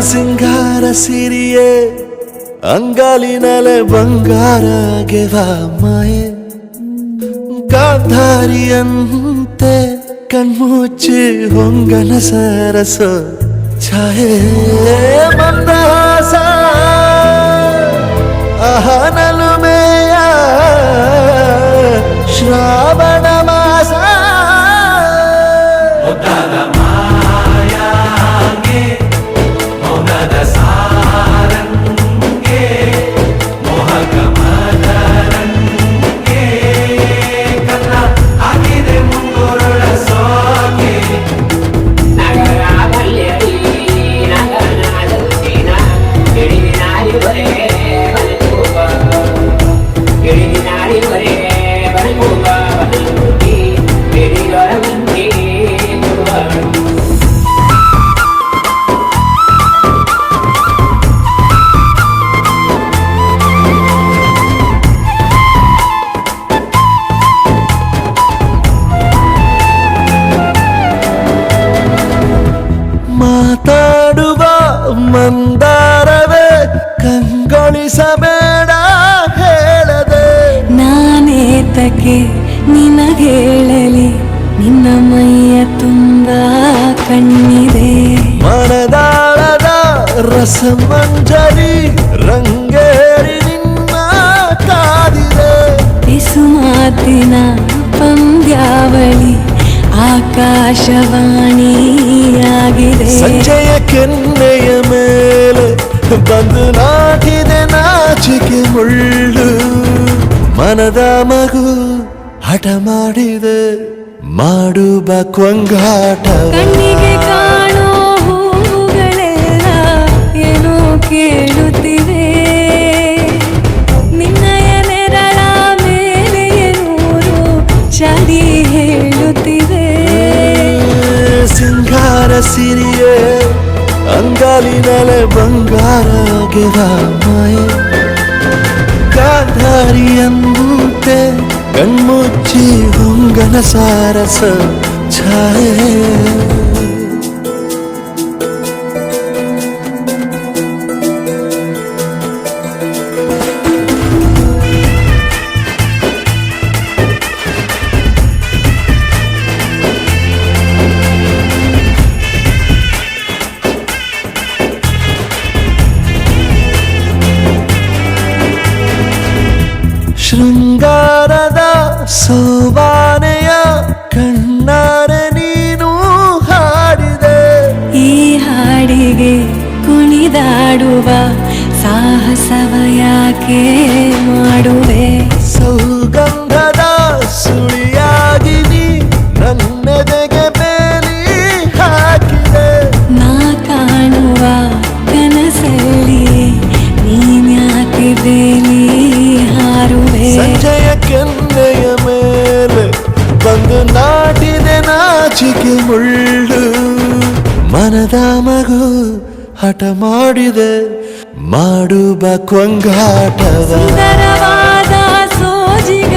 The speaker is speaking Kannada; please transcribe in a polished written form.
ಸಿಂಗಾರ ಸಿರಿಯೇ ಅಂಗಾಲಿನಲೆ ಬಂಗಾರ ಗೆವ ಮಾಯೆ ಗಾಂಧಾರಿಯಂತೆ ಕಣ್ಮುಚ್ಚಿ ಹೊಂಗನ ಸರಸ ಛಾಯೆ ಮಂದಹಾಸ ಅಹನಲುಮೆಯ ಶ್ರಾವಣ ಮಾಸ ಮಾತಾಡುವ ಮಂದಾರವೇ ಕಂಗೊಳಿಸಬೇಡ ಹೇಳದೆ ನಾನೇತಕ್ಕೆ ನಿನಗೇಳಲಿ ನಿನ್ನ ಮೈಯ ತುಂಬ ಕಣ್ಣಿದೆ ಮನದಾಳದ ರಸಮಂಜರಿ ರಂಗೇರಿ ನಿನ್ನ ಕಾದಿದೆ ಬಿಸು ಮಾತಿನ ಪಂದ್ಯಾವಳಿ ಆಕಾಶವಾಣಿಯಾಗಿದೆ ಸಂಜೆಯ ಕೆನ್ನೆಯ ಮೇಲೆ ಬಂದು ನಾಟಿದೆ ನಾಚಿಕೆ ಮುಳ್ಳು ಮನದ ಮಗು ಹಠ ಮಾಡಿದೆ ಮಾಡುವ ಕೊಂಗಾಟ ಕಣ್ಣಿಗೆ ಕಾಣೋ ಹೂವುಗಳೆಲ್ಲ ಏನೋ ಕೇಳುತ್ತಿವೆ ನಿನ್ನಯ ನೆರಳ ಮೇಲೆ ನೂರು ಚಡಿ ಹೇಳುತ್ತಿವೆ ಸಿಂಗಾರ ಸಿರಿಯೇ ಅಂಗಾಲಿನಲೆ ಬಂಗಾರ ಗೆವ ಮಾಯೆ ಗಾಂಧಾರಿಯಂತೆ ಕಣ್ಮುಚ್ಚಿ ಹೊಂಗನ ಸಾರಸ ಛಾಯೆ ಶೃಂಗಾರದ ಸೋಬಾನೆಯ ಕಣ್ಣಾರೆ ನೀನು ಹಾಡಿದೆ ಈ ಹಾಡಿಗೆ ಕುಣಿದಾಡುವ ಸಾಹಸವ ಯಾಕೆ ಮಾಡುವೆ ಸೌಗಂಧದ ಸುಳಿಯಾಗಿ ನೀ ನನ್ನೆದೆಗೆ ಬೇಲಿ ಹಾಕಿದೆ ನಾ ಕಾಣುವ ಕನಸಲ್ಲಿ ನೀನ್ಯಾಕೆ ಬೇಲಿ ಹಾರುವೆ ಸಂಜೆಯ ಕೆನ್ನೆಯ ಮೇಲೆ ಬಂದು ನಾಟಿದೆ ನಾಚಿಕೆ ಮುಳ್ಳು ಮನದ ಮಗು ಹಠ ಮಾಡಿದೆ ಮಾಡುವ ಕೊಂಗಾಟವ ಸುಂದರವಾದ ಸೋಜಿಗ